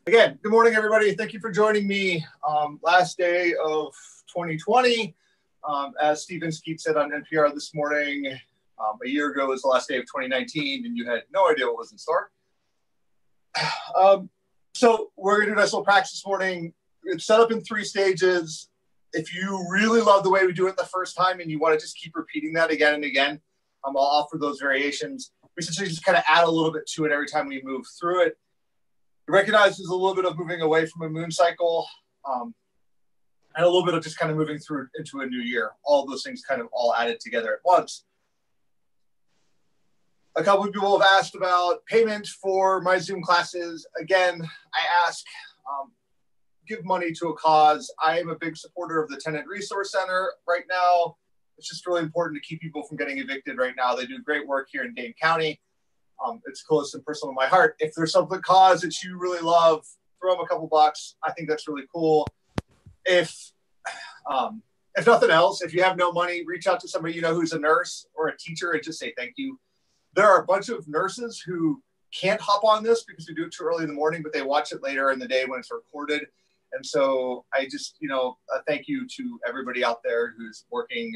Again, good morning, everybody. Thank you for joining me. Last day of 2020. As Stephen Skeet said on NPR this morning, a year ago was the last day of 2019, and you had no idea what was in store. So we're going to do a nice little practice this morning. It's set up in 3 stages. If you really love the way we do it the first time and you want to just keep repeating that again and again, I'll offer those variations. We essentially just kind of add a little bit to it every time we move through it. It recognizes a little bit of moving away from a moon cycle and a little bit of just kind of moving through into a new year. All of those things kind of all added together at once. A couple of people have asked about payment for my Zoom classes. Again, I ask, give money to a cause. I am a big supporter of the Tenant Resource Center right now. It's just really important to keep people from getting evicted right now. They do great work here in Dane County. It's close and personal to my heart. If there's something cause that you really love, throw them a couple bucks. I think that's really cool. If nothing else, if you have no money, reach out to somebody you know who's a nurse or a teacher and just say thank you. There are a bunch of nurses who can't hop on this because we do it too early in the morning, but they watch it later in the day when it's recorded. And so I just, thank you to everybody out there who's working.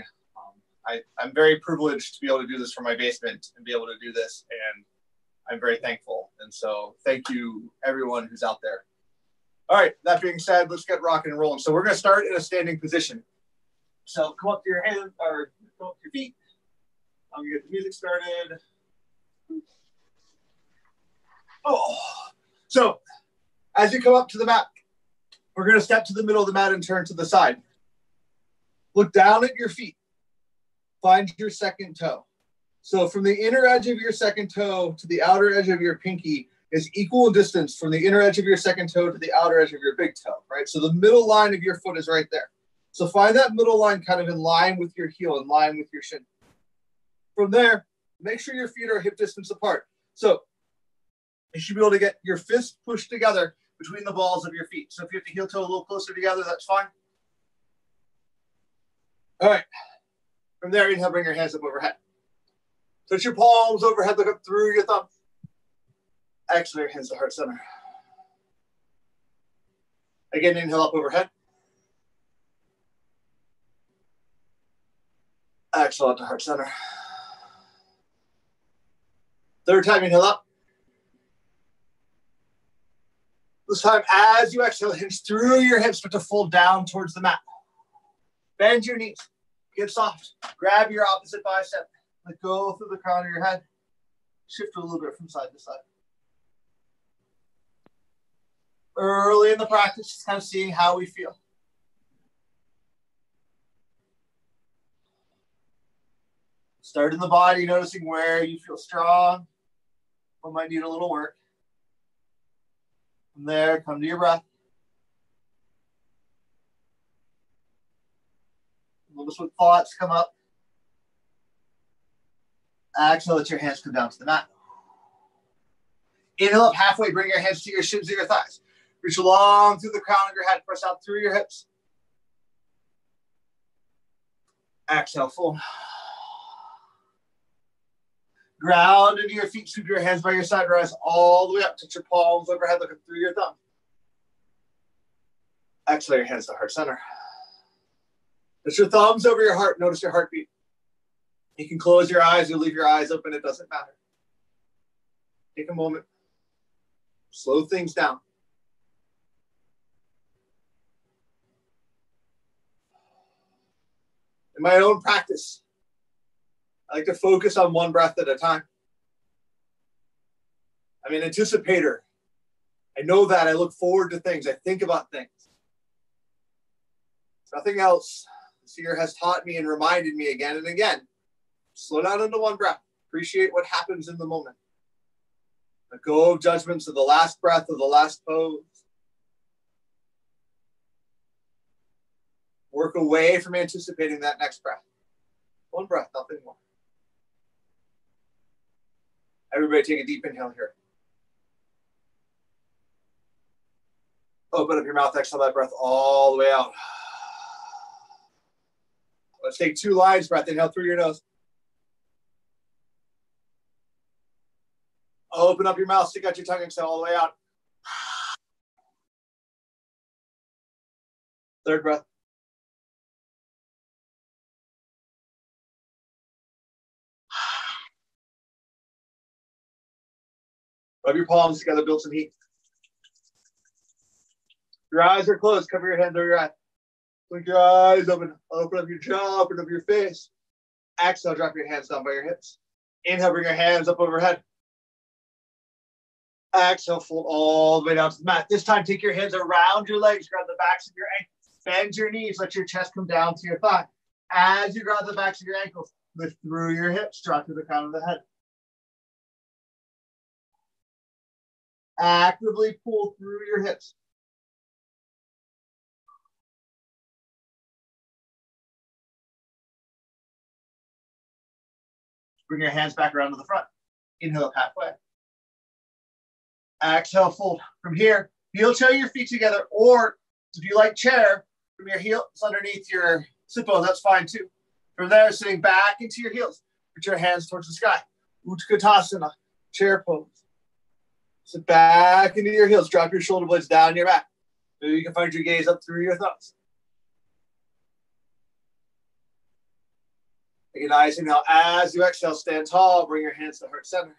I'm very privileged to be able to do this from my basement and be able to do this. And I'm very thankful. And so thank you, everyone who's out there. All right, that being said, let's get rocking and rolling. So we're going to start in a standing position. So come up to your hand or come up to your feet. I'm going to get the music started. Oh, so as you come up to the mat, we're going to step to the middle of the mat and turn to the side. Look down at your feet. Find your second toe. So from the inner edge of your second toe to the outer edge of your pinky is equal distance from the inner edge of your second toe to the outer edge of your big toe, right? So the middle line of your foot is right there. So find that middle line kind of in line with your heel, in line with your shin. From there, make sure your feet are hip distance apart. So you should be able to get your fists pushed together between the balls of your feet. So if you have the heel toe a little closer together, that's fine. All right. From there, inhale, bring your hands up overhead. Touch your palms overhead, look up through your thumb. Exhale, your hands to heart center. Again, inhale up overhead. Exhale out to heart center. Third time, inhale up. This time, as you exhale, hinge through your hips, but to fold down towards the mat. Bend your knees. Get soft. Grab your opposite bicep. Let go through the crown of your head. Shift a little bit from side to side. Early in the practice, just kind of seeing how we feel. Start in the body, noticing where you feel strong. What might need a little work. From there, come to your breath. Notice what thoughts come up. Exhale, let your hands come down to the mat. Inhale up halfway, bring your hands to your shins or your thighs. Reach along through the crown of your head, press out through your hips. Exhale, full. Ground into your feet, sweep your hands by your side, rise all the way up, touch your palms overhead, looking through your thumb. Exhale, your hands to heart center. Touch your thumbs over your heart, notice your heartbeat. You can close your eyes or leave your eyes open, it doesn't matter. Take a moment. Slow things down. In my own practice, I like to focus on one breath at a time. I'm an anticipator. I know that. I look forward to things. I think about things. Nothing else. This year has taught me and reminded me again and again. Slow down into one breath. Appreciate what happens in the moment. Let go of judgments of the last breath of the last pose. Work away from anticipating that next breath. One breath, nothing more. Everybody take a deep inhale here. Open up your mouth, exhale that breath all the way out. Let's take 2 lines breath. Inhale through your nose. Open up your mouth, stick out your tongue, exhale all the way out. Third breath. Rub your palms together, build some heat. Your eyes are closed. Cover your hand over your eye. Blink your eyes open. Open up your jaw, open up your face. Exhale, drop your hands down by your hips. Inhale, bring your hands up overhead. Exhale, fold all the way down to the mat. This time, take your hands around your legs. Grab the backs of your ankles. Bend your knees. Let your chest come down to your thigh. As you grab the backs of your ankles, lift through your hips. Drop to the crown of the head. Actively pull through your hips. Bring your hands back around to the front. Inhale up halfway. Exhale, fold. From here, heel toe your feet together, or if you like chair, from your heels underneath your sit bone, that's fine too. From there, sitting back into your heels. Put your hands towards the sky. Utkatasana, chair pose. Sit back into your heels. Drop your shoulder blades down your back. Maybe you can find your gaze up through your thumbs. Take a nice inhale. As you exhale, stand tall. Bring your hands to heart center.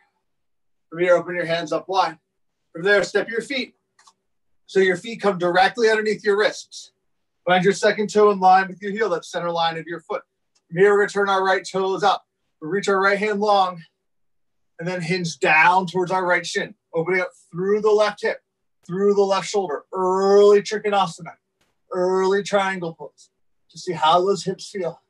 From here, open your hands up wide. From there, step your feet. So your feet come directly underneath your wrists. Find your second toe in line with your heel, that center line of your foot. From here, we're going to turn our right toes up. We'll reach our right hand long and then hinge down towards our right shin. Opening up through the left hip, through the left shoulder. Early Trikonasana, early triangle pose. To see how those hips feel.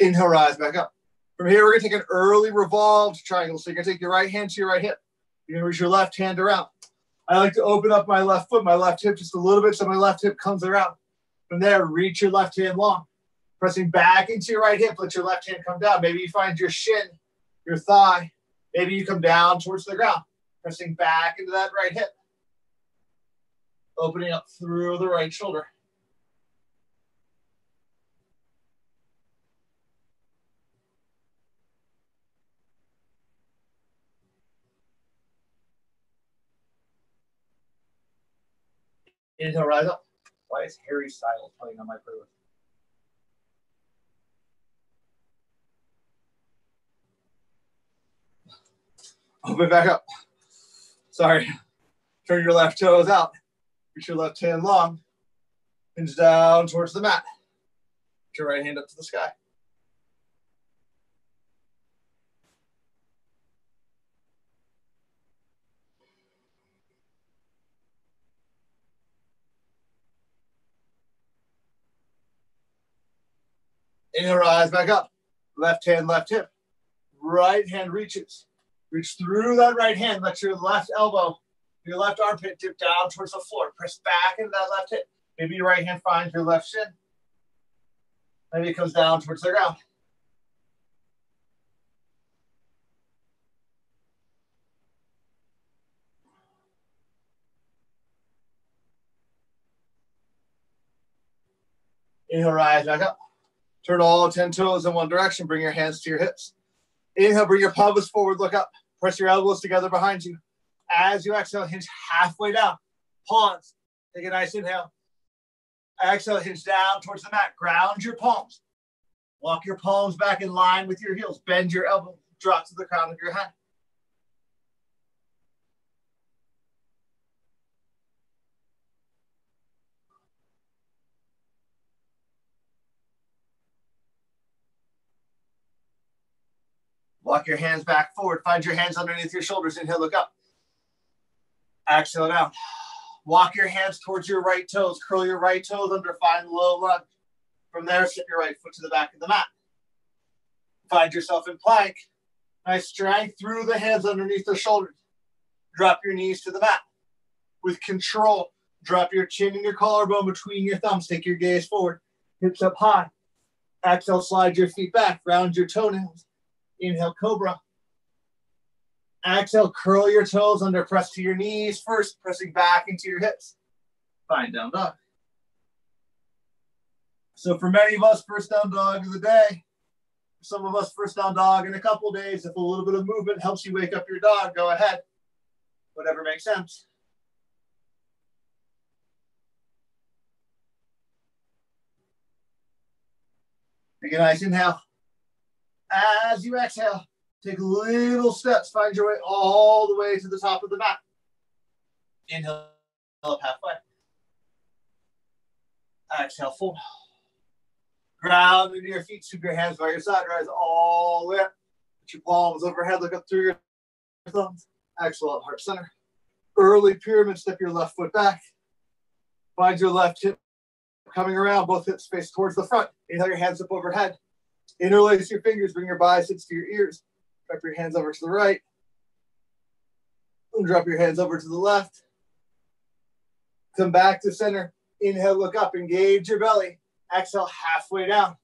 Inhale, rise back up. From here, we're going to take an early revolved triangle. So you're going to take your right hand to your right hip. You're going to reach your left hand around. I like to open up my left foot, my left hip just a little bit so my left hip comes around. From there, reach your left hand long. Pressing back into your right hip, let your left hand come down. Maybe you find your shin, your thigh. Maybe you come down towards the ground. Pressing back into that right hip. Opening up through the right shoulder. Inhale, rise up. Why is Harry Styles playing on my playlist? Open back up. Sorry. Turn your left toes out. Reach your left hand long. Hinge down towards the mat. Put your right hand up to the sky. Inhale, rise back up. Left hand, left hip. Right hand reaches. Reach through that right hand. Let your left elbow, your left armpit dip down towards the floor. Press back into that left hip. Maybe your right hand finds your left shin. Maybe it comes down towards the ground. Inhale, rise back up. Turn all 10 toes in one direction. Bring your hands to your hips. Inhale, bring your pelvis forward, look up. Press your elbows together behind you. As you exhale, hinge halfway down. Pause. Take a nice inhale. Exhale, hinge down towards the mat. Ground your palms. Walk your palms back in line with your heels. Bend your elbow. Drop to the crown of your head. Walk your hands back forward. Find your hands underneath your shoulders. Inhale, look up. Exhale down. Walk your hands towards your right toes. Curl your right toes under. Find low lunge. From there, step your right foot to the back of the mat. Find yourself in plank. Nice strength through the hands underneath the shoulders. Drop your knees to the mat. With control, drop your chin and your collarbone between your thumbs. Take your gaze forward. Hips up high. Exhale, slide your feet back. Round your toenails. Inhale, cobra. Exhale, curl your toes under. Press to your knees first, pressing back into your hips. Find down dog. So for many of us, first down dog of the day. Some of us first down dog in a couple days. If a little bit of movement helps you wake up your dog, go ahead. Whatever makes sense. Take a nice inhale. As you exhale, take little steps. Find your way all the way to the top of the mat. Inhale up halfway. Exhale, fold. Ground into your feet. Sweep your hands by your side. Rise all the way up. Put your palms overhead. Look up through your thumbs. Exhale up, heart center. Early pyramid. Step your left foot back. Find your left hip coming around. Both hips face towards the front. Inhale your hands up overhead. Interlace your fingers. Bring your biceps to your ears. Drop your hands over to the right. And drop your hands over to the left. Come back to center. Inhale, look up. Engage your belly. Exhale, halfway down.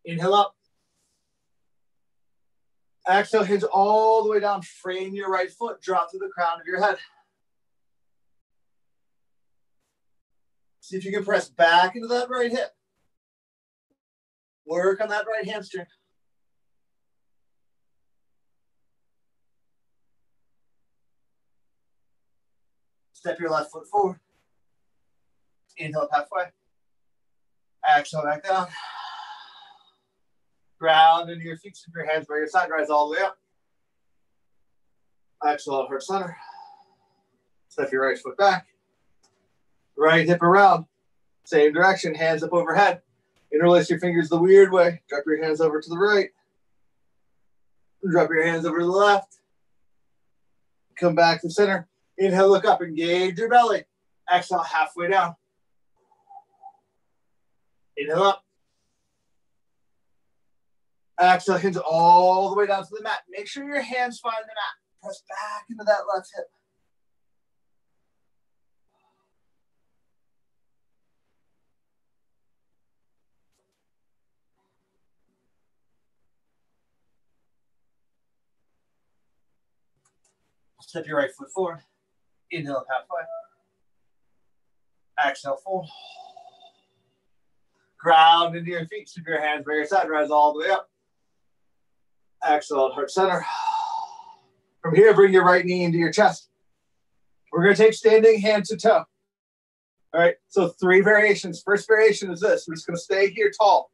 Inhale up. Exhale, hinge all the way down. Frame your right foot. Drop to the crown of your head. See if you can press back into that right hip. Work on that right hamstring. Step your left foot forward. Inhale up halfway. Exhale back down. Ground into your feet. Sweep your hands by your side. Rise all the way up. Exhale, heart center. Step your right foot back. Right hip around. Same direction. Hands up overhead. Interlace your fingers the weird way. Drop your hands over to the right. Drop your hands over to the left. Come back to center. Inhale, look up. Engage your belly. Exhale, halfway down. Inhale up. Exhale, hinge all the way down to the mat. Make sure your hands find the mat. Press back into that left hip. Step your right foot forward. Inhale halfway. Exhale, fold. Ground into your feet. Sweep your hands by your side. Rise all the way up. Exhale, heart center. From here, bring your right knee into your chest. We're going to take standing hand to toe. All right, so 3 variations. First variation is this. We're just going to stay here tall,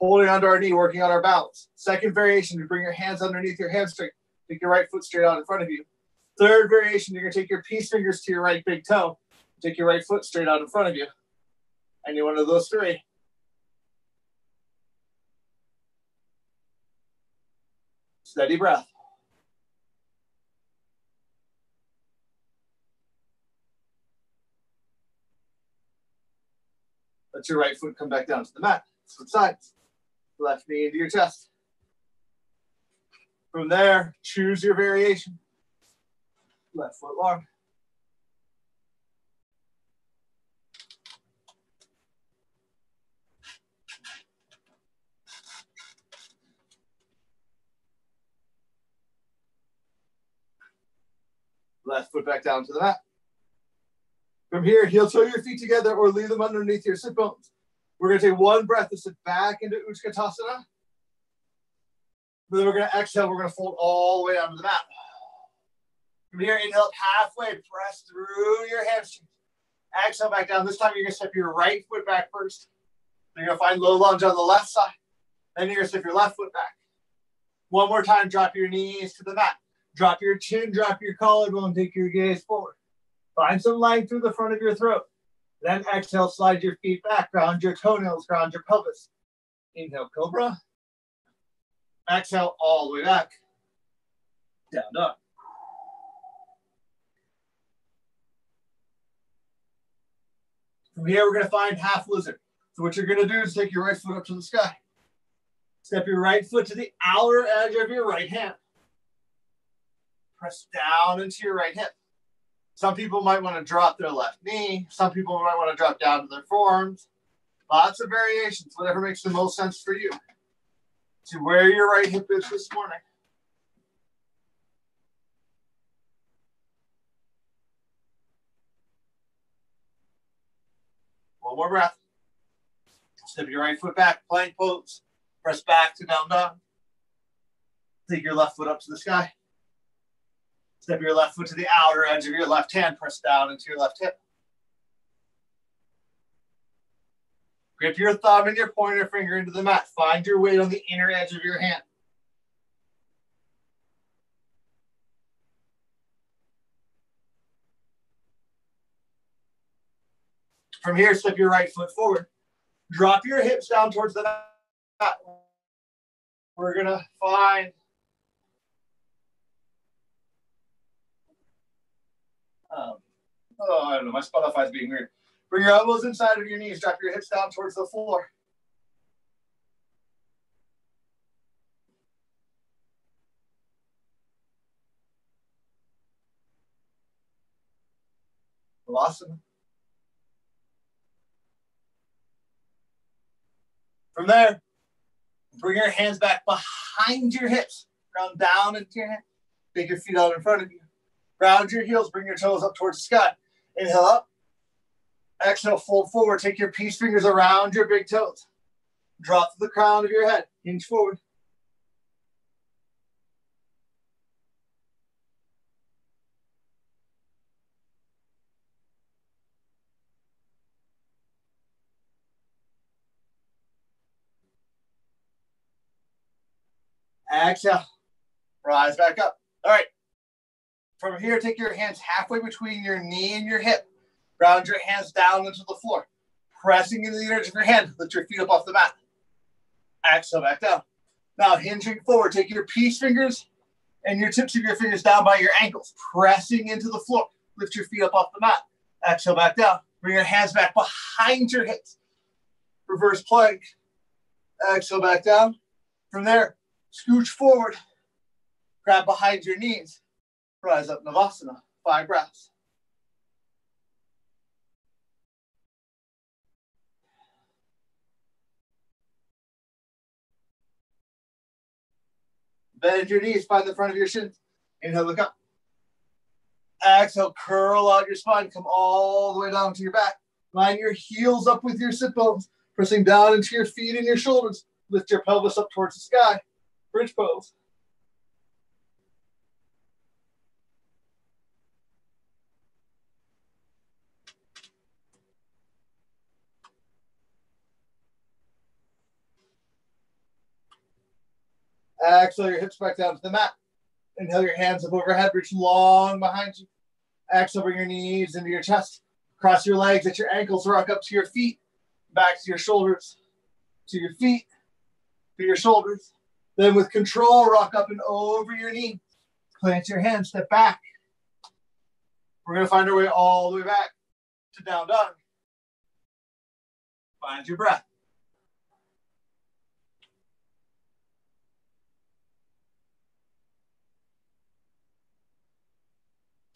holding onto our knee, working on our balance. Second variation, you bring your hands underneath your hamstring. Take your right foot straight out in front of you. Third variation, you're going to take your peace fingers to your right big toe. Take your right foot straight out in front of you. Any one of those 3. Steady breath. Let your right foot come back down to the mat. Switch sides. Left knee into your chest. From there, choose your variation. Left foot long. Left foot back down to the mat. From here, heel toe your feet together or leave them underneath your sit bones. We're going to take 1 breath to sit back into Utkatasana. Then we're going to exhale. We're going to fold all the way onto the mat. From here, inhale up halfway. Press through your hamstrings. Exhale back down. This time, you're going to step your right foot back first. You're going to find low lunge on the left side. Then you're going to step your left foot back. One more time, drop your knees to the mat. Drop your chin, drop your collarbone, take your gaze forward. Find some length through the front of your throat. Then exhale, slide your feet back, ground your toenails, ground your pelvis. Inhale, cobra. Exhale, all the way back. Down dog. From here, we're going to find half lizard. So what you're going to do is take your right foot up to the sky. Step your right foot to the outer edge of your right hand. Press down into your right hip. Some people might want to drop their left knee. Some people might want to drop down to their forearms. Lots of variations, whatever makes the most sense for you. To where your right hip is this morning. One more breath. Step your right foot back, plank pose. Press back to down dog. Take your left foot up to the sky. Step your left foot to the outer edge of your left hand. Press down into your left hip. Grip your thumb and your pointer finger into the mat. Find your weight on the inner edge of your hand. From here, step your right foot forward. Drop your hips down towards the mat. We're going to find I don't know, my Spotify is being weird. Bring your elbows inside of your knees. Drop your hips down towards the floor. Awesome. From there, bring your hands back behind your hips. Ground down into your hand. Take your feet out in front of you. Ground your heels. Bring your toes up towards the sky. Inhale up. Exhale, fold forward. Take your peace fingers around your big toes. Drop to the crown of your head. Hinge forward. Exhale. Rise back up. All right. From here, take your hands halfway between your knee and your hip. Ground your hands down into the floor. Pressing into the edge of your hand. Lift your feet up off the mat. Exhale, back down. Now, hinging forward. Take your peace fingers and your tips of your fingers down by your ankles. Pressing into the floor. Lift your feet up off the mat. Exhale, back down. Bring your hands back behind your hips. Reverse plank. Exhale, back down. From there, scooch forward. Grab behind your knees. Rise up, Navasana. 5 breaths. Bend your knees, find the front of your shins. Inhale, look up. Exhale, curl out your spine. Come all the way down to your back. Line your heels up with your sit bones. Pressing down into your feet and your shoulders. Lift your pelvis up towards the sky. Bridge pose. Exhale your hips back down to the mat. Inhale your hands up overhead, reach long behind you. Exhale, bring your knees into your chest. Cross your legs at your ankles, rock up to your feet. Back to your shoulders, to your feet, to your shoulders. Then with control, rock up and over your knee. Plant your hands, step back. We're going to find our way all the way back to down dog. Find your breath.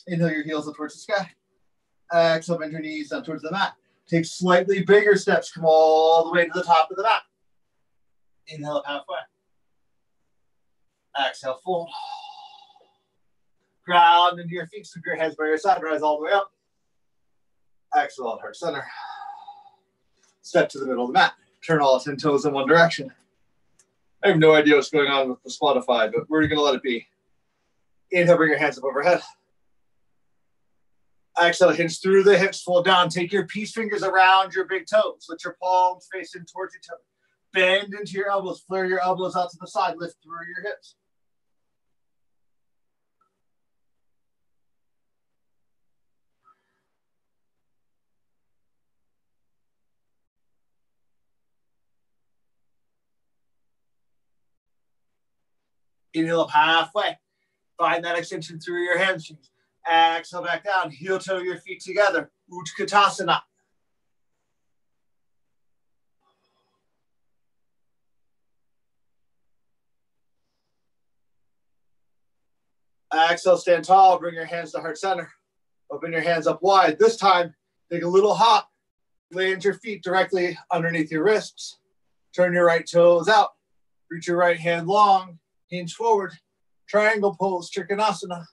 Inhale your heels up towards the sky. Exhale, bend your knees down towards the mat. Take slightly bigger steps. Come all the way to the top of the mat. Inhale up halfway. Exhale, fold. Ground into your feet. Sweep your hands by your side. Rise all the way up. Exhale, heart center. Step to the middle of the mat. Turn all 10 toes in one direction. I have no idea what's going on with the Spotify, but we're going to let it be. Inhale, bring your hands up overhead. Exhale, hinge through the hips, fold down. Take your peace fingers around your big toes. Let your palms face in towards each other. Bend into your elbows. Flare your elbows out to the side. Lift through your hips. Inhale up halfway. Find that extension through your hamstrings. Exhale back down. Heel toe your feet together. Utkatasana. Exhale, stand tall. Bring your hands to heart center. Open your hands up wide. This time, take a little hop. Land your feet directly underneath your wrists. Turn your right toes out. Reach your right hand long. Hinge forward. Triangle pose, Trikonasana.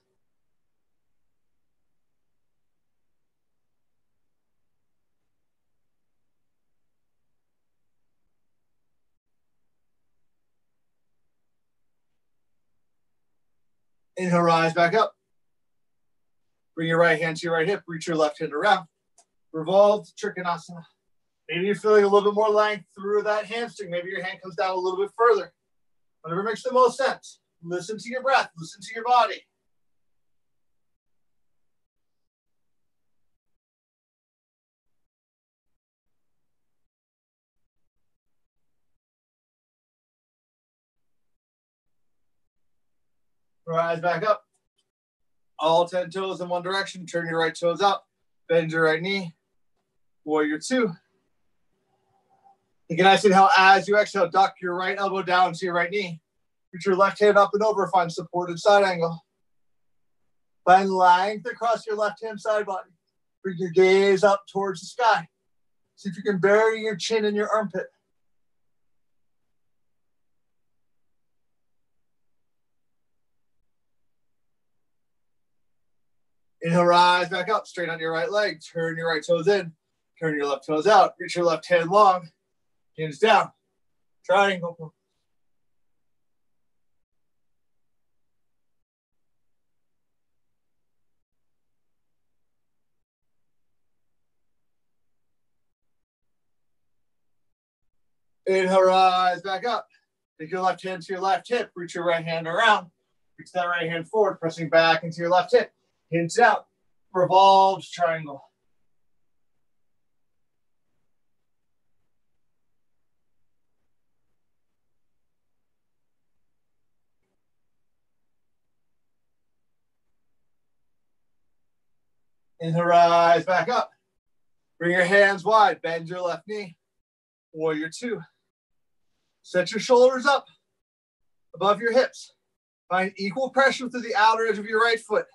Inhale, rise back up. Bring your right hand to your right hip. Reach your left hand around. Revolve to Trikonasana. Maybe you're feeling a little bit more length through that hamstring. Maybe your hand comes down a little bit further. Whatever makes the most sense. Listen to your breath. Listen to your body. Rise back up. All 10 toes in one direction. Turn your right toes out. Bend your right knee. Warrior two. Take a nice inhale. As you exhale, duck your right elbow down to your right knee. Reach your left hand up and over. Find supported side angle. Find length across your left hand side body. Bring your gaze up towards the sky. See if you can bury your chin in your armpit. Inhale, rise back up, straight on your right leg. Turn your right toes in. Turn your left toes out. Reach your left hand long. Hands down. Triangle. Inhale, rise back up. Take your left hand to your left hip. Reach your right hand around. Reach that right hand forward, pressing back into your left hip. Hands out. Revolves triangle. Inhale, rise back up. Bring your hands wide. Bend your left knee. Warrior two. Set your shoulders up above your hips. Find equal pressure through the outer edge of your right foot.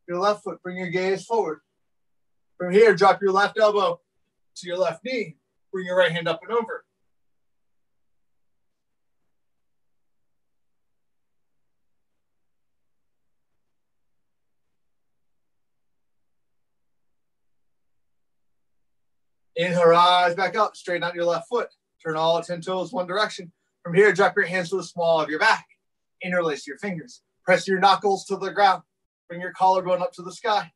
Your left foot, bring your gaze forward. From here, drop your left elbow to your left knee. Bring your right hand up and over. Inhale, rise back up. Straighten out your left foot. Turn all 10 toes one direction. From here, drop your hands to the small of your back. Interlace your fingers. Press your knuckles to the ground. Bring your collarbone up to the sky.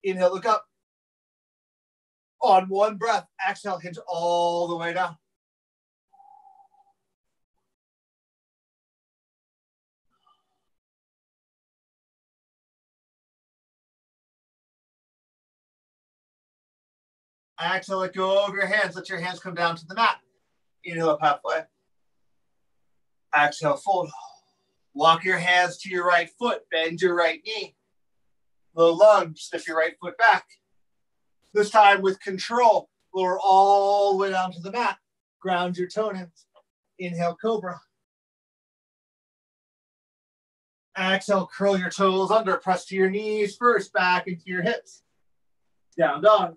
Inhale, look up. On one breath, exhale, hinge all the way down. Exhale, let go of your hands. Let your hands come down to the mat. Inhale up halfway. Exhale, fold. Walk your hands to your right foot. Bend your right knee. Low lunge. Lift your right foot back. This time with control, lower all the way down to the mat. Ground your toenails. Inhale, cobra. Exhale, curl your toes under. Press to your knees first, back into your hips. Down dog.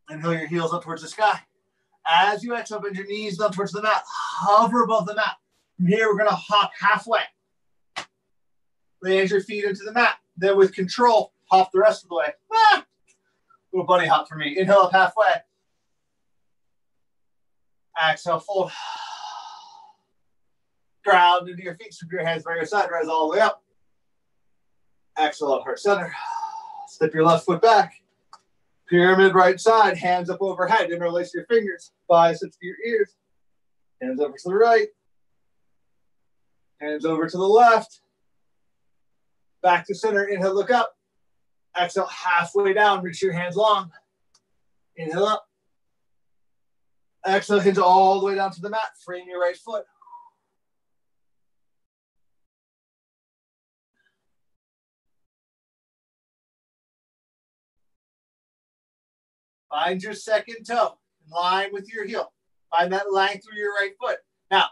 Inhale your heels up towards the sky. As you exhale, bend your knees down towards the mat. Hover above the mat. From here, we're going to hop halfway. Land your feet into the mat. Then with control, hop the rest of the way. Little bunny hop for me. Inhale up halfway. Exhale, fold. Ground into your feet. Sweep your hands by your side. Rise all the way up. Exhale up heart center. Step your left foot back. Pyramid right side. Hands up overhead. Interlace your fingers. Biceps to your ears. Hands over to the right. Hands over to the left. Back to center. Inhale, look up. Exhale, halfway down. Reach your hands long. Inhale up. Exhale, hinge all the way down to the mat. Frame your right foot. Find your second toe in line with your heel. Find that length through your right foot. Now,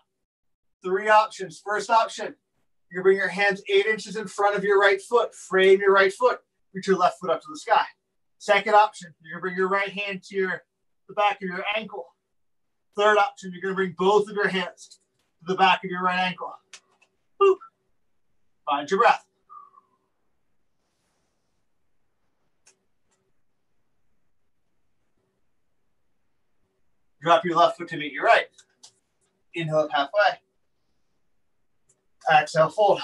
3 options. First option, you bring your hands 8 inches in front of your right foot. Frame your right foot. Reach your left foot up to the sky. Second option, you're going to bring your right hand to the back of your ankle. Third option, you're going to bring both of your hands to the back of your right ankle. Boop. Find your breath. Drop your left foot to meet your right. Inhale up halfway. Exhale, fold.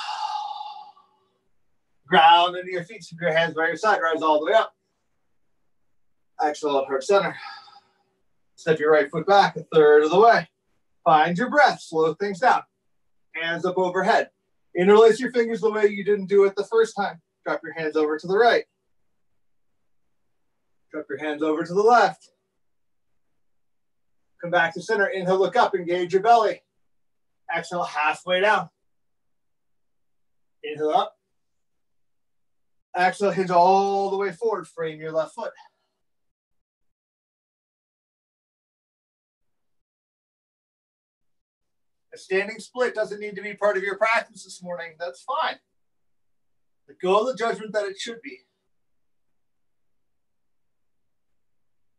Ground into your feet. Keep your hands by your side. Rise all the way up. Exhale up heart center. Step your right foot back a third of the way. Find your breath. Slow things down. Hands up overhead. Interlace your fingers the way you didn't do it the first time. Drop your hands over to the right. Drop your hands over to the left. Come back to center. Inhale, look up. Engage your belly. Exhale, halfway down. Inhale up. Exhale, hinge all the way forward. Frame your left foot. A standing split doesn't need to be part of your practice this morning. That's fine. Let go of the judgment that it should be.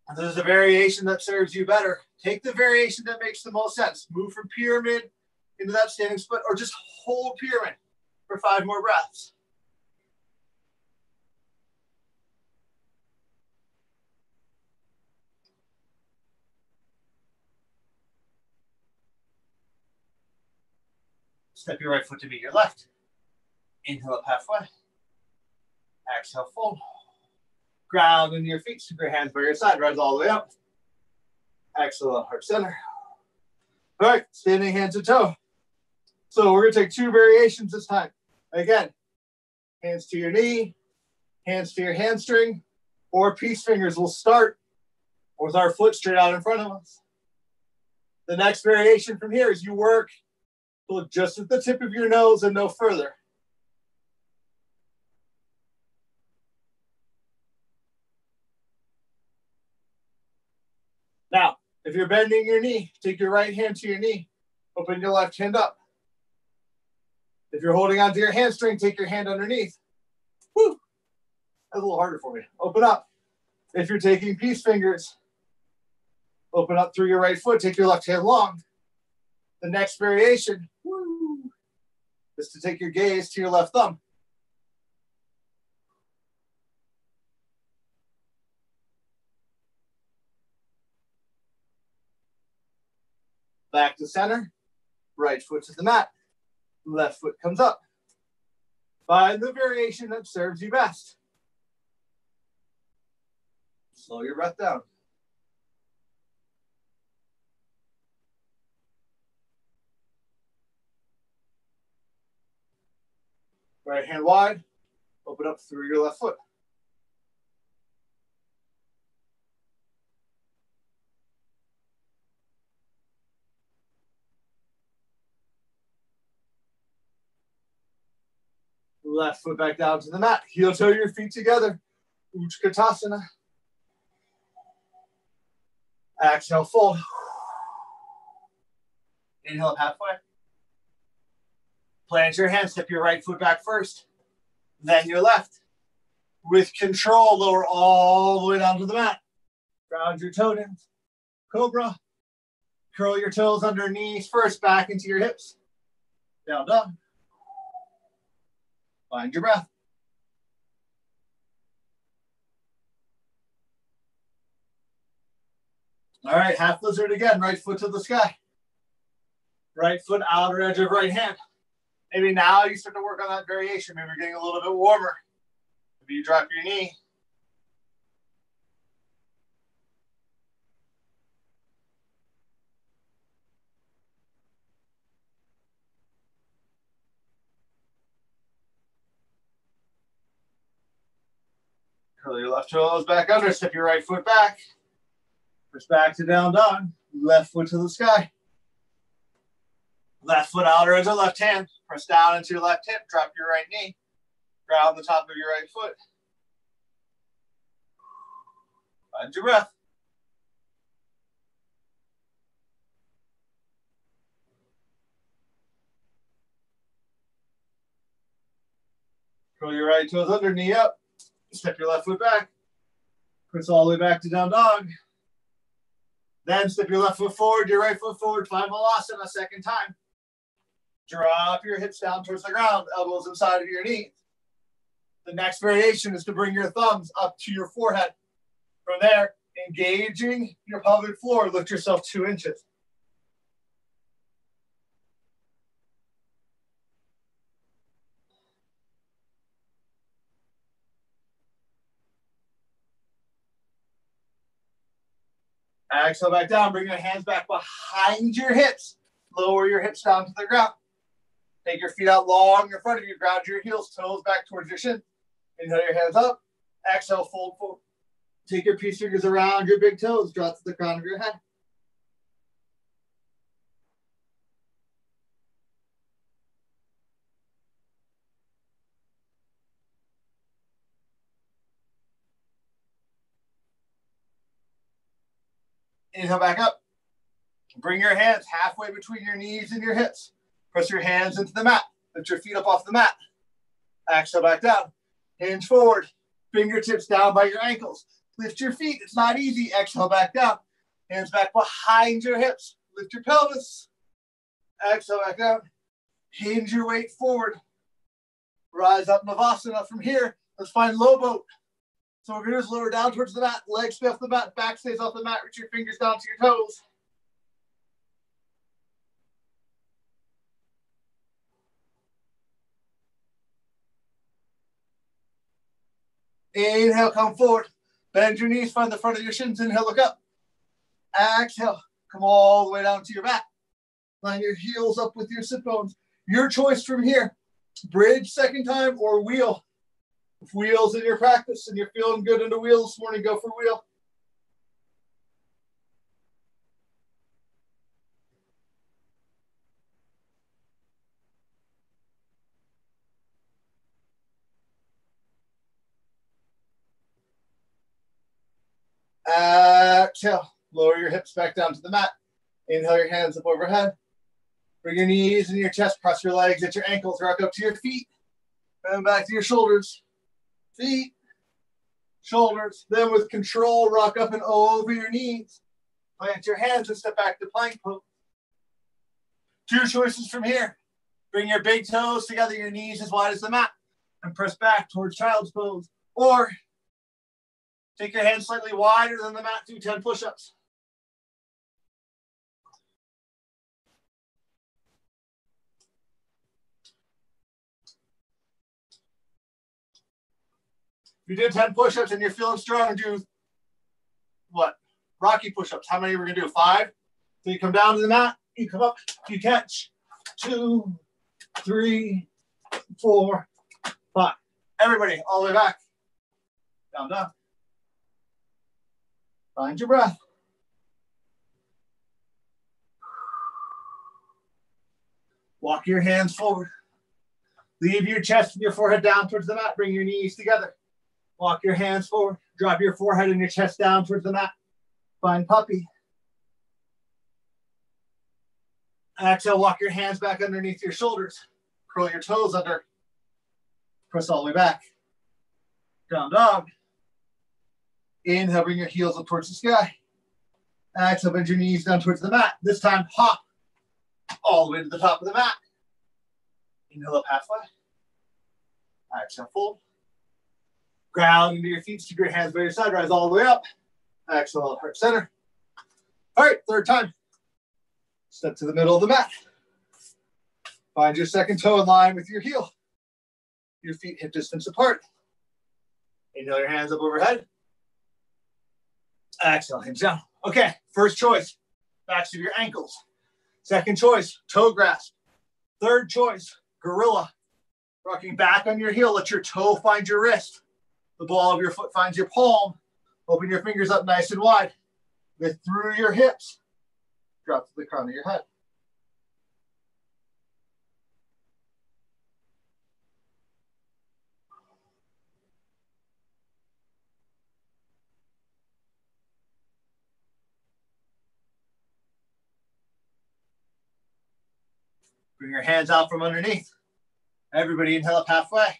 And there's a variation that serves you better. Take the variation that makes the most sense. Move from pyramid into that standing split, or just hold pyramid for 5 more breaths. Step your right foot to meet your left. Inhale up halfway. Exhale, fold. Ground into your feet. Keep your hands by your side. Rise all the way up. Exhale up heart center. All right, standing hand to toe. So we're going to take 2 variations this time. Again, hands to your knee, hands to your hamstring, or peace fingers. We'll start with our foot straight out in front of us. The next variation from here is you work just at the tip of your nose and no further. Now, if you're bending your knee, take your right hand to your knee. Open your left hand up. If you're holding onto your hamstring, take your hand underneath. Woo! That's a little harder for me. Open up. If you're taking peace fingers, open up through your right foot. Take your left hand long. The next variation, woo, is to take your gaze to your left thumb. Back to center. Right foot to the mat. Left foot comes up. Find the variation that serves you best. Slow your breath down. Right hand wide. Open up through your left foot. Left foot back down to the mat. Heel toe your feet together. Utkatasana. Exhale, fold. Inhale up halfway. Plant your hands. Step your right foot back first. Then your left. With control, lower all the way down to the mat. Ground your toe down. Cobra. Curl your toes under knees first, back into your hips. Down, down. Find your breath. All right, half lizard again. Right foot to the sky. Right foot outer edge of right hand. Maybe now you start to work on that variation. Maybe you're getting a little bit warmer. Maybe you drop your knee. Curl your left toes back under. Step your right foot back. Push back to down dog. Left foot to the sky. Left foot outer edge of left hand. Press down into your left hip. Drop your right knee. Ground the top of your right foot. Find your breath. Curl your right toes under, knee up. Step your left foot back. Press all the way back to down dog. Then step your left foot forward, your right foot forward. Find Malasana a second time. Drop your hips down towards the ground, elbows inside of your knees. The next variation is to bring your thumbs up to your forehead. From there, Engaging your pelvic floor, lift yourself 2 inches. Exhale back down, bring your hands back behind your hips. Lower your hips down to the ground. Take your feet out long in front of you. Ground your heels, toes back towards your shin. Inhale your hands up. Exhale, fold forward. Take your peace fingers around your big toes. Draw to the crown of your head. Inhale back up. Bring your hands halfway between your knees and your hips. Press your hands into the mat. Lift your feet up off the mat. Exhale back down. Hinge forward. Fingertips down by your ankles. Lift your feet. It's not easy. Exhale back down. Hands back behind your hips. Lift your pelvis. Exhale back down. Hinge your weight forward. Rise up Navasana. From here, let's find low boat. So we're going to just lower down towards the mat. Legs stay off the mat. Back stays off the mat. Reach your fingers down to your toes. Inhale, come forward. Bend your knees, find the front of your shins. Inhale, look up. Exhale, come all the way down to your back. Line your heels up with your sit bones. Your choice from here. Bridge second time or wheel. If wheel's in your practice and you're feeling good in the wheel this morning, go for wheel. Exhale. Lower your hips back down to the mat. Inhale your hands up overhead. Bring your knees into your chest. Press your legs at your ankles. Rock up to your feet. And back to your shoulders. Feet. Shoulders. Then with control, rock up and over your knees. Plant your hands and step back to plank pose. 2 choices from here. Bring your big toes together, your knees as wide as the mat, and press back towards child's pose. Or take your hands slightly wider than the mat, do 10 push-ups. If you did 10 push-ups and you're feeling strong, do what? Rocky push-ups. How many we're going to do? 5? So you come down to the mat, you come up, you catch. 2, 3, 4, 5. Everybody, all the way back. Down, down. Find your breath. Walk your hands forward. Leave your chest and your forehead down towards the mat. Bring your knees together. Walk your hands forward. Drop your forehead and your chest down towards the mat. Find puppy. Exhale, walk your hands back underneath your shoulders. Curl your toes under. Press all the way back. Down dog. Inhale, bring your heels up towards the sky. Exhale, bend your knees down towards the mat. This time, hop all the way to the top of the mat. Inhale up halfway. Exhale, fold. Ground into your feet. Keep your hands by your side. Rise all the way up. Exhale, heart center. All right, third time. Step to the middle of the mat. Find your second toe in line with your heel. Your feet hip distance apart. Inhale your hands up overhead. Exhale, hinge down. Okay, first choice, backs of your ankles. Second choice, toe grasp. Third choice, gorilla. Rocking back on your heel, let your toe find your wrist. The ball of your foot finds your palm. Open your fingers up nice and wide. Lift through your hips. Drop to the crown of your head. Bring your hands out from underneath. Everybody inhale up halfway.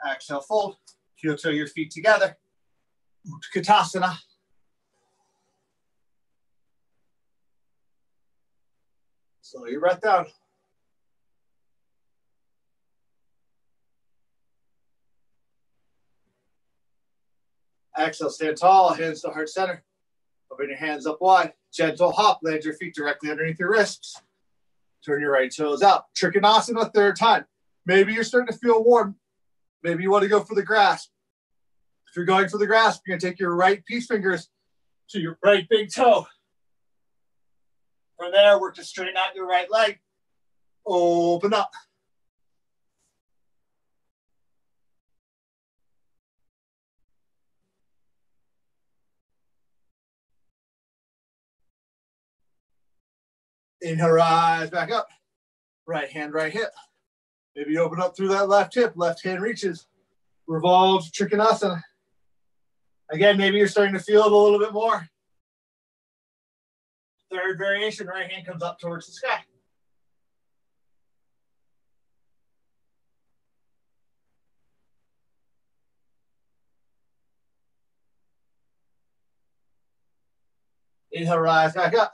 Exhale, fold. Heel toe your feet together. Utkatasana. Slow your breath down. Exhale, stand tall, hands to heart center. Open your hands up wide. Gentle hop, land your feet directly underneath your wrists. Turn your right toes out. Trikonasana, third time. Maybe you're starting to feel warm. Maybe you want to go for the grasp. If you're going for the grasp, you're going to take your right peace fingers to your right big toe. From there, work to straighten out your right leg. Open up. Inhale, rise back up. Right hand, right hip. Maybe you open up through that left hip. Left hand reaches. Revolves Trikonasana. Again, maybe you're starting to feel it a little bit more. Third variation, right hand comes up towards the sky. Inhale, rise back up.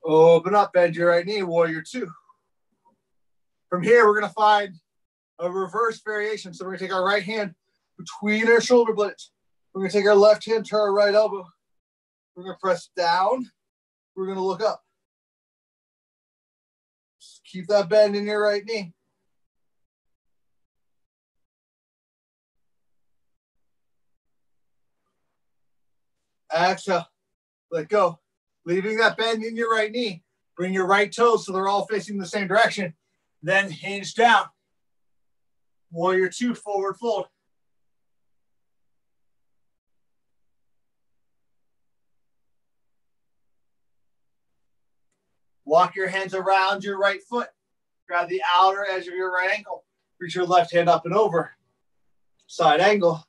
Open up, bend your right knee, warrior two. From here, we're going to find a reverse variation. So we're going to take our right hand between our shoulder blades. We're going to take our left hand to our right elbow. We're going to press down. We're going to look up. Just keep that bend in your right knee. Exhale. Let go. Leaving that bend in your right knee. Bring your right toes so they're all facing the same direction. Then hinge down. Warrior two, forward fold. Walk your hands around your right foot. Grab the outer edge of your right ankle. Reach your left hand up and over. Side angle.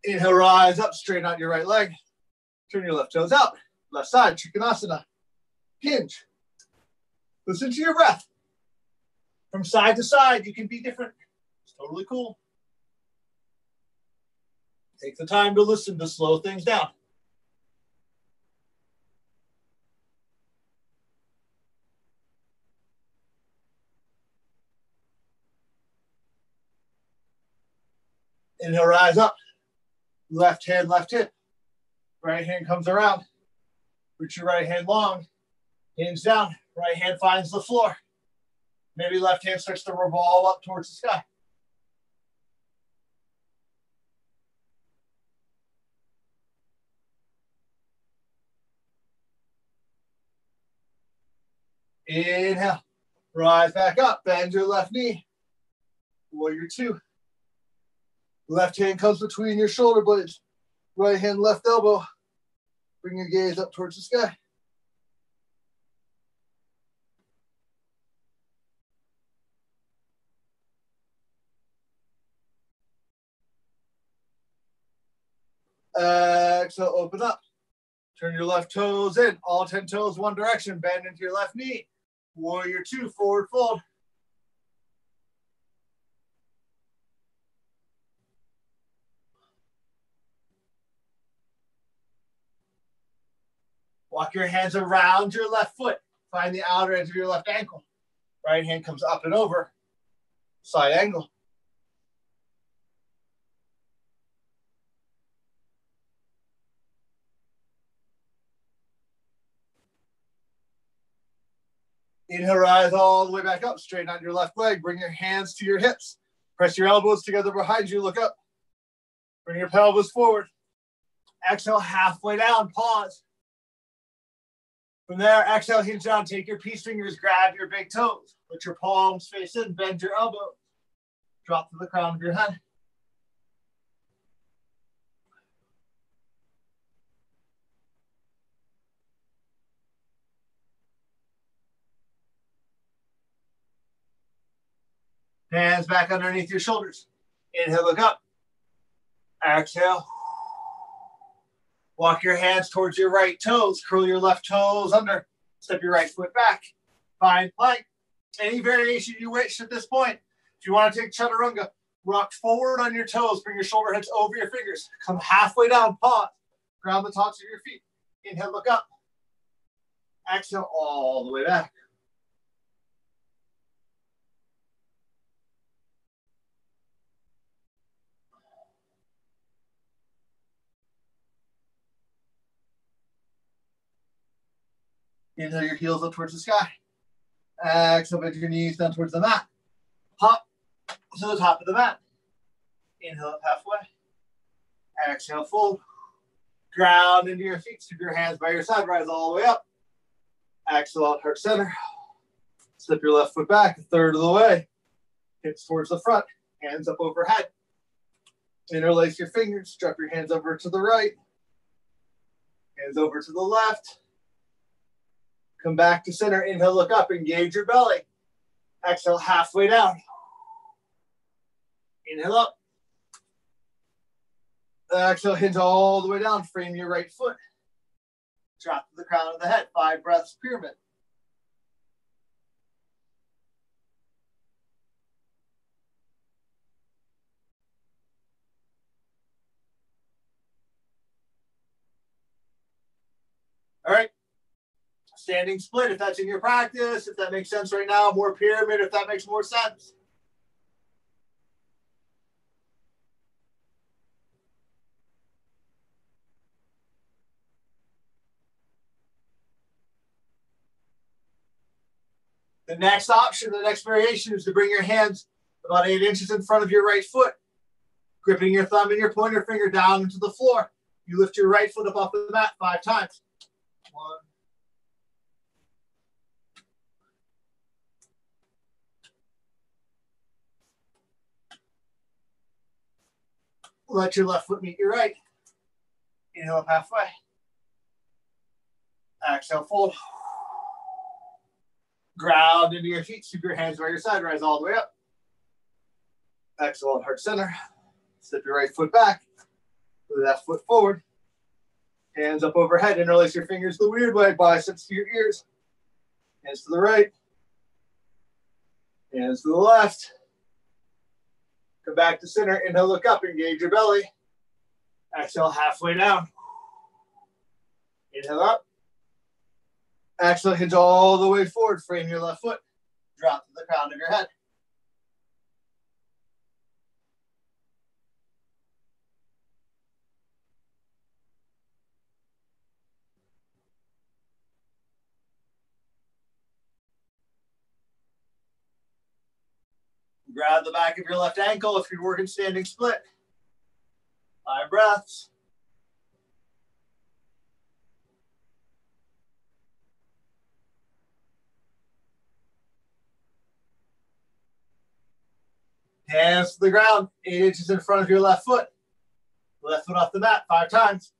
Inhale, rise up, straighten out your right leg. Turn your left toes out. Left side, Trikonasana. Hinge. Listen to your breath. From side to side, you can be different. It's totally cool. Take the time to listen to slow things down. Inhale, rise up. Left hand, left hip. Right hand comes around. Reach your right hand long. Hands down. Right hand finds the floor. Maybe left hand starts to revolve up towards the sky. Inhale. Rise back up. Bend your left knee. Warrior two. Left hand comes between your shoulder blades. Right hand, left elbow. Bring your gaze up towards the sky. Exhale, open up. Turn your left toes in. All 10 toes one direction. Bend into your left knee. Warrior two, forward fold. Walk your hands around your left foot. Find the outer edge of your left ankle. Right hand comes up and over. Side angle. Inhale, rise all the way back up. Straighten out your left leg. Bring your hands to your hips. Press your elbows together behind you. Look up. Bring your pelvis forward. Exhale, halfway down. Pause. From there, exhale, hinge down. Take your peace fingers. Grab your big toes. Let your palms face in. Bend your elbows. Drop to the crown of your head. Hands back underneath your shoulders. Inhale, look up. Exhale. Walk your hands towards your right toes. Curl your left toes under. Step your right foot back. Find plank. Any variation you wish at this point. If you want to take chaturanga, rock forward on your toes. Bring your shoulder heads over your fingers. Come halfway down. Pause. Ground the tops of your feet. Inhale, look up. Exhale all the way back. Inhale your heels up towards the sky. Exhale, bend your knees down towards the mat. Hop to the top of the mat. Inhale up halfway. Exhale, fold. Ground into your feet. Keep your hands by your side. Rise all the way up. Exhale out, heart center. Slip your left foot back a third of the way. Hips towards the front. Hands up overhead. Interlace your fingers. Drop your hands over to the right. Hands over to the left. Come back to center. Inhale, look up. Engage your belly. Exhale, halfway down. Inhale up. Exhale, hinge all the way down. Frame your right foot. Drop to the crown of the head. 5 breaths, pyramid. All right. Standing split, if that's in your practice, if that makes sense right now. More pyramid, if that makes more sense. The next option, the next variation is to bring your hands about 8 inches in front of your right foot, gripping your thumb and your pointer finger down into the floor. You lift your right foot up off the mat 5 times. 1. Let your left foot meet your right. Inhale up halfway. Exhale, fold. Ground into your feet. Keep your hands by your side. Rise all the way up. Exhale, heart center. Slip your right foot back. Left foot forward. Hands up overhead. Interlace your fingers the weird way. Biceps to your ears. Hands to the right. Hands to the left. Come back to center. Inhale, look up. Engage your belly. Exhale, halfway down. Inhale up. Exhale, hinge all the way forward. Frame your left foot. Drop to the crown of your head. Grab the back of your left ankle if you're working standing split. 5 breaths. Hands to the ground, 8 inches in front of your left foot. Left foot off the mat 5 times.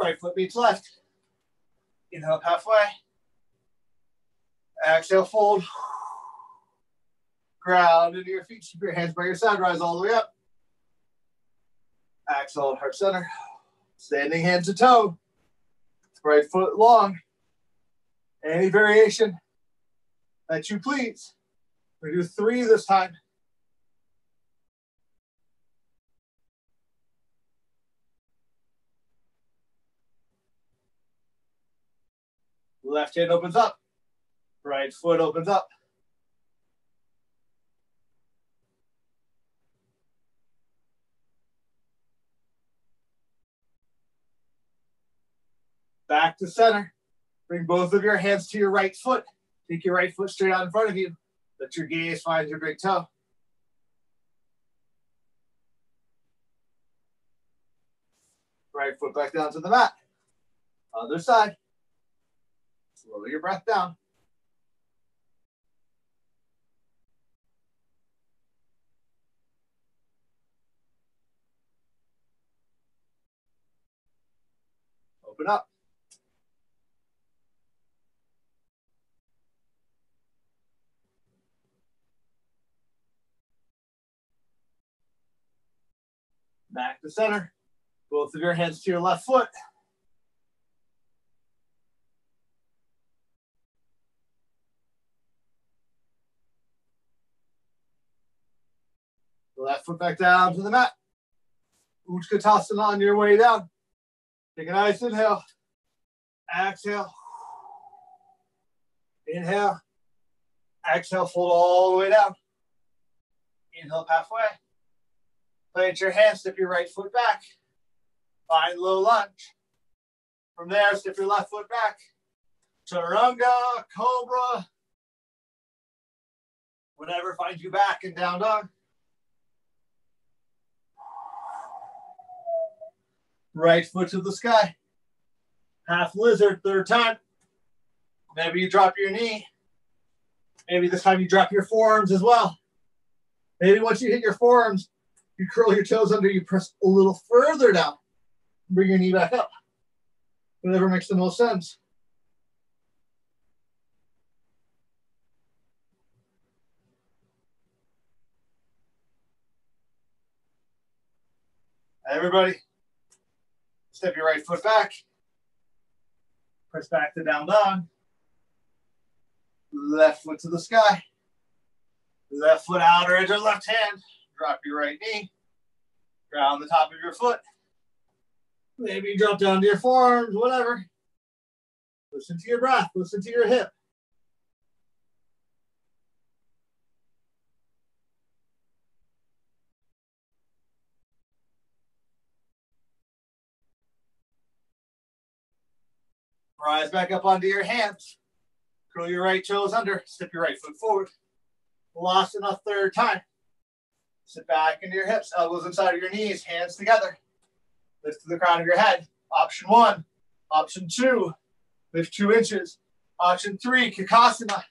Right foot meets left. Inhale up halfway. Exhale, fold. Ground into your feet. Keep your hands by your side. Rise all the way up. Exhale, heart center. Standing hand to toe. Right foot long. Any variation that you please. We do 3 this time. Left hand opens up. Right foot opens up. Back to center. Bring both of your hands to your right foot. Take your right foot straight out in front of you. Let your gaze find your big toe. Right foot back down to the mat. Other side. Slow your breath down. Open up. Back to center. Both of your hands to your left foot. Left foot back down to the mat. Utkatasana on your way down. Take a nice inhale. Exhale. Inhale. Exhale, fold all the way down. Inhale, halfway. Plant your hands, step your right foot back. Find low lunge. From there, step your left foot back. Chaturanga, cobra. Whatever finds you back and down dog. Right foot to the sky. Half lizard, third time. Maybe you drop your knee. Maybe this time you drop your forearms as well. Maybe once you hit your forearms, you curl your toes under, you press a little further down. Bring your knee back up. Whatever makes the most sense. Everybody, step your right foot back. Press back to down dog. Left foot to the sky. Left foot outer edge of left hand. Drop your right knee. Ground the top of your foot. Maybe drop down to your forearms, whatever. Listen to your breath. Listen to your hip. Rise back up onto your hands. Curl your right toes under. Step your right foot forward. Balasana, third time. Sit back into your hips, elbows inside of your knees, hands together. Lift to the crown of your head. Option 1. Option 2, lift 2 inches. Option 3, Kakasana.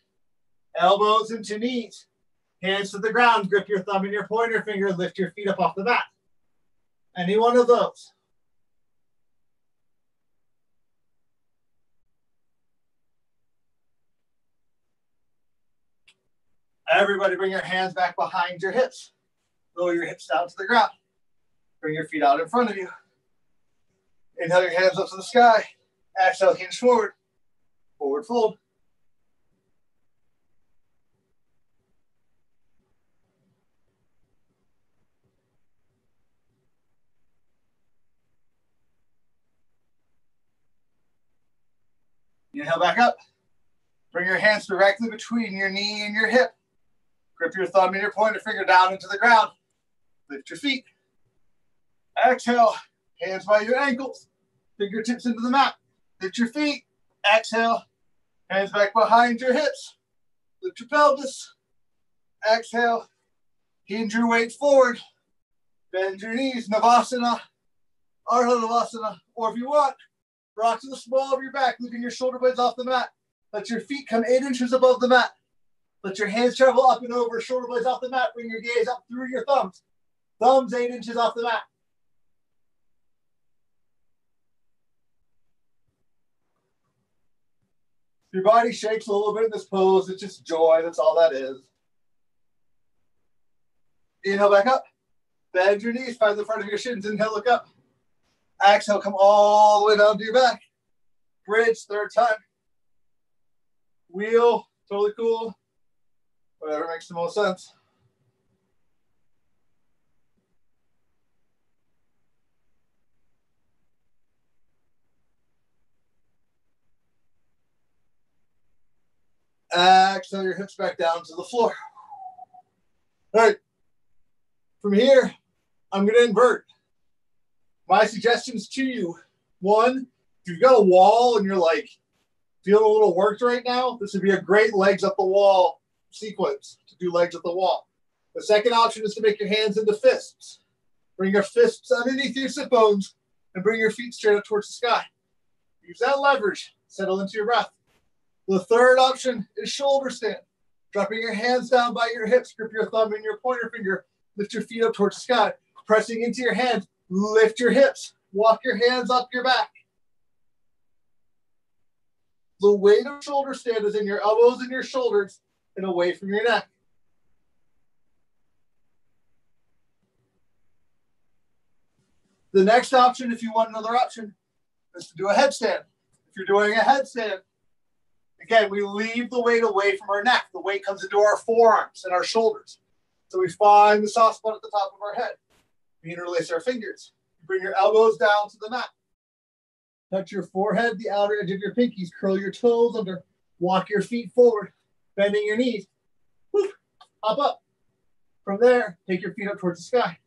Elbows into knees. Hands to the ground. Grip your thumb and your pointer finger. Lift your feet up off the mat. Any one of those. Everybody bring your hands back behind your hips. Lower your hips down to the ground. Bring your feet out in front of you. Inhale your hands up to the sky. Exhale, hinge forward. Forward fold. Inhale back up. Bring your hands directly between your knee and your hip. Grip your thumb and your pointer finger down into the ground. Lift your feet. Exhale. Hands by your ankles. Fingertips into the mat. Lift your feet. Exhale. Hands back behind your hips. Lift your pelvis. Exhale. Hinge your weight forward. Bend your knees. Navasana. Ardha Navasana. Or if you want, rock to the small of your back, lifting your shoulder blades off the mat. Let your feet come 8 inches above the mat. Let your hands travel up and over, shoulder blades off the mat. Bring your gaze up through your thumbs. Thumbs 8 inches off the mat. If your body shakes a little bit in this pose, it's just joy. That's all that is. Inhale back up. Bend your knees, find the front of your shins. Inhale, look up. Exhale, come all the way down to your back. Bridge, third time. Wheel, totally cool. Whatever makes the most sense. Exhale your hips back down to the floor. All right. From here, I'm going to invert. My suggestions to you. 1, if you've got a wall and you're like feeling a little worked right now, this would be a great legs up the wall sequence to do legs up the wall. The second option is to make your hands into fists. Bring your fists underneath your sit bones and bring your feet straight up towards the sky. Use that leverage. Settle into your breath. The third option is shoulder stand. Dropping your hands down by your hips. Grip your thumb and your pointer finger. Lift your feet up towards the sky. Pressing into your hands. Lift your hips. Walk your hands up your back. The weight of shoulder stand is in your elbows and your shoulders and away from your neck. The next option, if you want another option, is to do a headstand. If you're doing a headstand, again, we leave the weight away from our neck. The weight comes into our forearms and our shoulders. So we find the soft spot at the top of our head. We interlace our fingers. Bring your elbows down to the mat. Touch your forehead, the outer edge of your pinkies. Curl your toes under. Walk your feet forward, bending your knees. Hop up. From there, take your feet up towards the sky.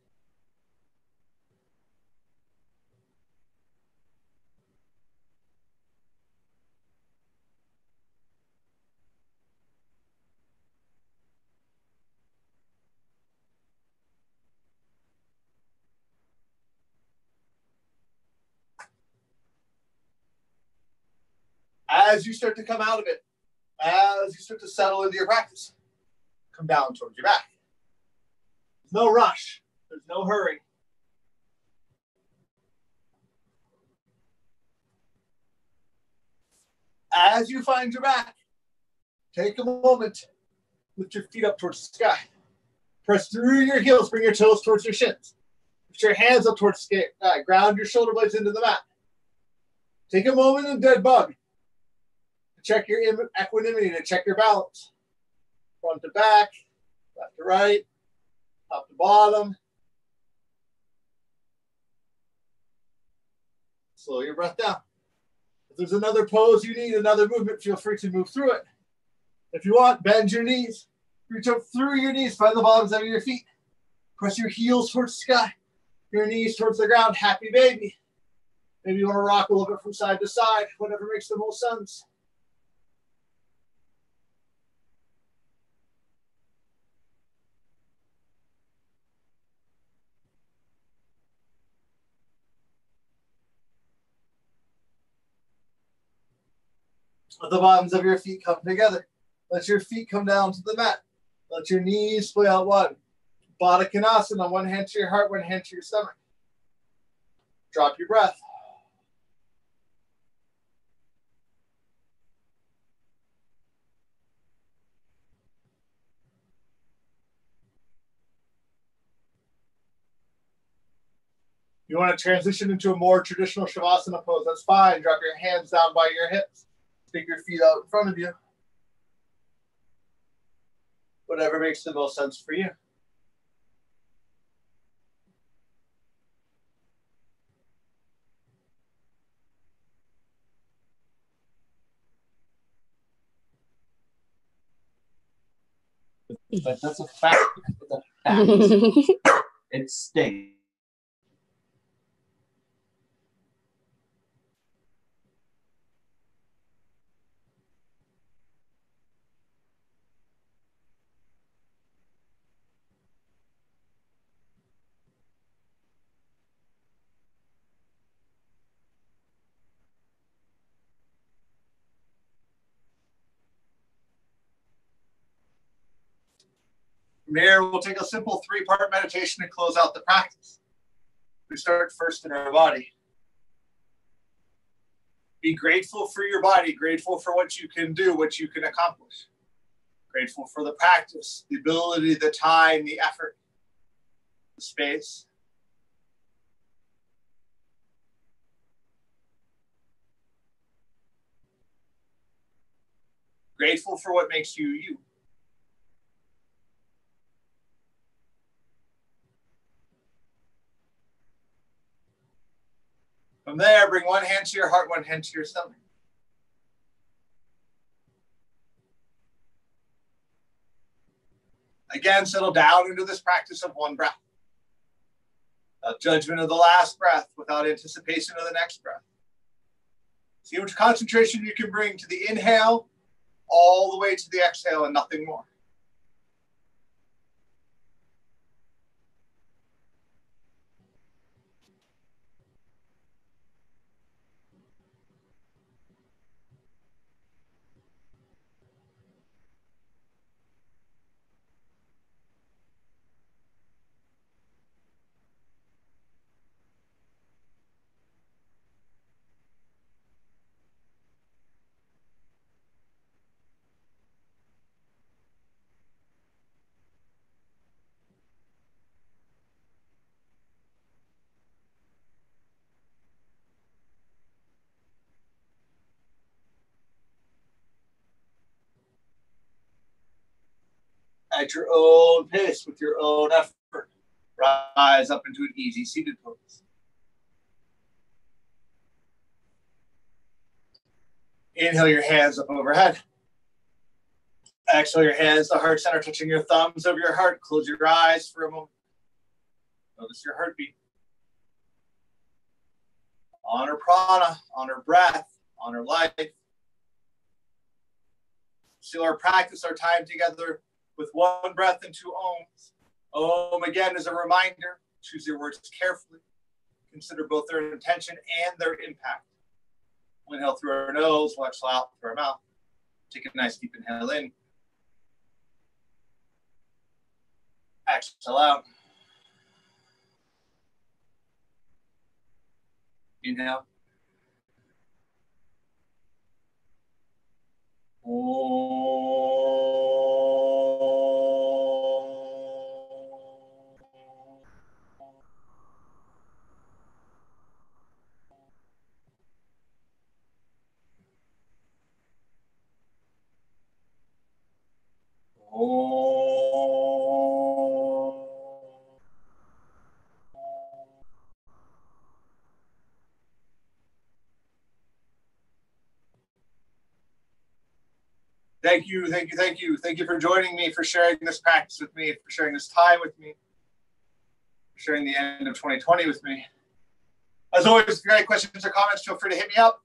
As you start to come out of it, as you start to settle into your practice, come down towards your back. There's no rush. There's no hurry. As you find your back, take a moment, lift your feet up towards the sky. Press through your heels, bring your toes towards your shins. Put your hands up towards the sky. Ground your shoulder blades into the mat. Take a moment in dead bug. Check your equanimity, to check your balance. Front to back, left to right, top to bottom. Slow your breath down. If there's another pose you need, another movement, feel free to move through it. If you want, bend your knees. Reach up through your knees, find the bottoms of your feet. Press your heels towards the sky, your knees towards the ground. Happy baby. Maybe you want to rock a little bit from side to side, whatever makes the most sense. Let the bottoms of your feet come together. Let your feet come down to the mat. Let your knees split out one. Baddha Konasana, one hand to your heart, one hand to your stomach. Drop your breath. You want to transition into a more traditional Shavasana pose, that's fine. Drop your hands down by your hips. Take your feet out in front of you. Whatever makes the most sense for you. But that's a fact. It stinks. From here, we'll take a simple 3-part meditation to close out the practice. We start first in our body. Be grateful for your body, grateful for what you can do, what you can accomplish. Grateful for the practice, the ability, the time, the effort, the space. Grateful for what makes you you. From there, bring one hand to your heart, one hand to your stomach. Again, settle down into this practice of one breath. Without judgment of the last breath, without anticipation of the next breath. See how much concentration you can bring to the inhale, all the way to the exhale, and nothing more. At your own pace, with your own effort, rise up into an easy seated pose. Inhale your hands up overhead. Exhale your hands to heart center, touching your thumbs over your heart. Close your eyes for a moment. Notice your heartbeat. Honor prana, honor breath, honor life. Seal our practice, our time together with one breath and two ohms. Om again is a reminder. Choose your words carefully. Consider both their intention and their impact. Inhale through our nose, we'll exhale out through our mouth. Take a nice deep inhale in. Exhale out. Inhale. Thank you, thank you, thank you. Thank you for joining me, for sharing this practice with me, for sharing this time with me, for sharing the end of 2020 with me. As always, if you have any questions or comments, feel free to hit me up.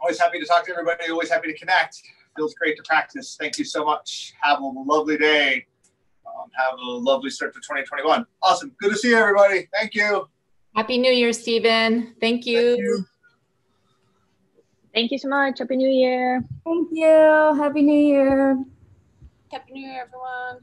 Always happy to talk to everybody, always happy to connect. Feels great to practice. Thank you so much. Have a lovely day. Have a lovely start to 2021. Awesome. Good to see everybody. Thank you. Happy New Year, Stephen. Thank you. Thank you. Thank you so much. Happy New Year. Thank you. Happy New Year. Happy New Year, everyone.